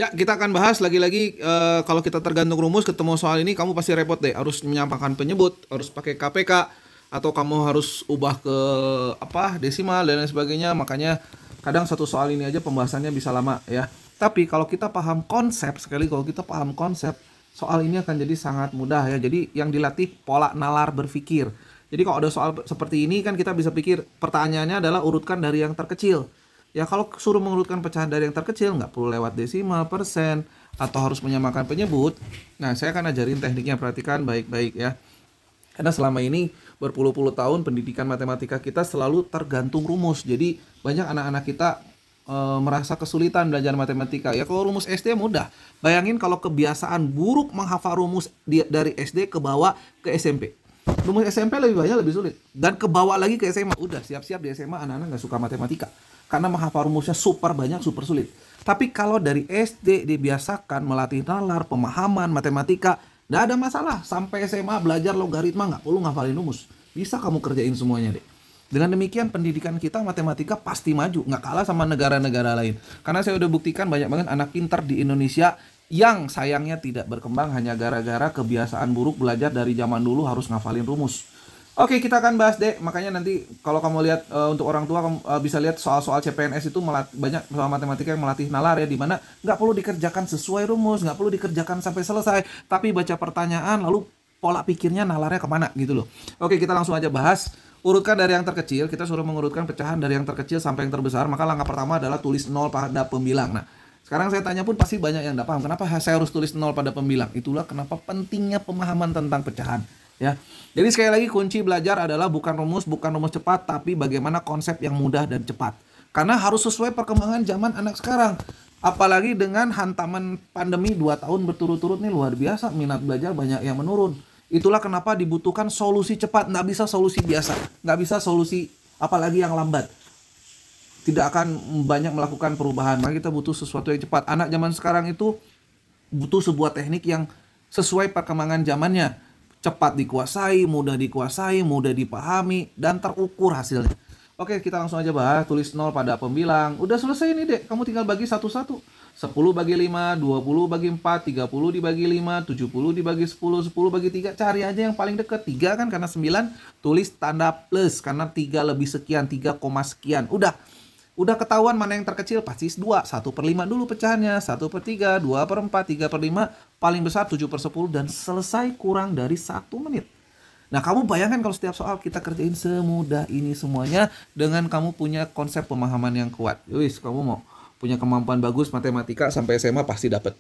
Ya, kita akan bahas lagi-lagi kalau kita tergantung rumus ketemu soal ini kamu pasti repot deh. Harus menyampaikan penyebut, harus pakai KPK atau kamu harus ubah ke apa desimal dan lain sebagainya. Makanya kadang satu soal ini aja pembahasannya bisa lama ya. Tapi kalau kita paham konsep, sekali kalau kita paham konsep, soal ini akan jadi sangat mudah ya. Jadi yang dilatih pola nalar berpikir. Jadi kalau ada soal seperti ini kan kita bisa pikir pertanyaannya adalah urutkan dari yang terkecil. Ya kalau suruh mengurutkan pecahan dari yang terkecil nggak perlu lewat desimal, persen, atau harus menyamakan penyebut. Nah saya akan ajarin tekniknya, perhatikan baik-baik ya. Karena selama ini berpuluh-puluh tahun pendidikan matematika kita selalu tergantung rumus. Jadi banyak anak-anak kita merasa kesulitan belajar matematika. Ya kalau rumus SD mudah. Bayangin kalau kebiasaan buruk menghafal rumus dari SD ke bawah ke SMP. Rumus SMP lebih banyak lebih sulit. Dan ke bawah lagi ke SMA. Udah siap-siap di SMA anak-anak nggak suka matematika. Karena menghafal rumusnya super banyak, super sulit. Tapi kalau dari SD dibiasakan melatih nalar, pemahaman, matematika, nggak ada masalah. Sampai SMA belajar logaritma nggak perlu ngafalin rumus. Bisa kamu kerjain semuanya deh. Dengan demikian pendidikan kita matematika pasti maju. Nggak kalah sama negara-negara lain. Karena saya udah buktikan banyak banget anak pintar di Indonesia yang sayangnya tidak berkembang hanya gara-gara kebiasaan buruk belajar dari zaman dulu harus ngafalin rumus. Oke, kita akan bahas deh. Makanya nanti kalau kamu lihat untuk orang tua kamu bisa lihat soal-soal CPNS itu banyak soal matematika yang melatih nalar ya, di mana nggak perlu dikerjakan sesuai rumus, nggak perlu dikerjakan sampai selesai, tapi baca pertanyaan lalu pola pikirnya nalarnya kemana gitu loh. Oke, kita langsung aja bahas. Urutkan dari yang terkecil, kita suruh mengurutkan pecahan dari yang terkecil sampai yang terbesar. Maka langkah pertama adalah tulis 0 pada pembilang. Nah, sekarang saya tanya pun pasti banyak yang nggak paham. Kenapa saya harus tulis 0 pada pembilang? Itulah kenapa pentingnya pemahaman tentang pecahan. Ya, jadi sekali lagi kunci belajar adalah bukan rumus cepat, tapi bagaimana konsep yang mudah dan cepat. Karena harus sesuai perkembangan zaman anak sekarang. Apalagi dengan hantaman pandemi 2 tahun berturut-turut nih luar biasa, minat belajar banyak yang menurun. Itulah kenapa dibutuhkan solusi cepat, nggak bisa solusi biasa, nggak bisa solusi apalagi yang lambat. Tidak akan banyak melakukan perubahan, maka kita butuh sesuatu yang cepat. Anak zaman sekarang itu butuh sebuah teknik yang sesuai perkembangan zamannya. Cepat dikuasai, mudah dipahami, dan terukur hasilnya. Oke, kita langsung aja bahas. Tulis 0 pada pembilang. Udah selesai ini dek, kamu tinggal bagi satu-satu. 10 bagi 5, 20 bagi 4, 30 dibagi 5, 70 dibagi 10, 10 bagi 3. Cari aja yang paling dekat. 3 kan karena 9, tulis tanda plus. Karena 3 lebih sekian, 3, sekian. Udah ketahuan mana yang terkecil, pasti 2. 1/5 dulu pecahannya. 1/3, 2/4, 3/5. Paling besar 7/10 dan selesai kurang dari 1 menit. Nah kamu bayangkan kalau setiap soal kita kerjain semudah ini semuanya dengan kamu punya konsep pemahaman yang kuat. Kamu mau punya kemampuan bagus matematika sampai SMA pasti dapet.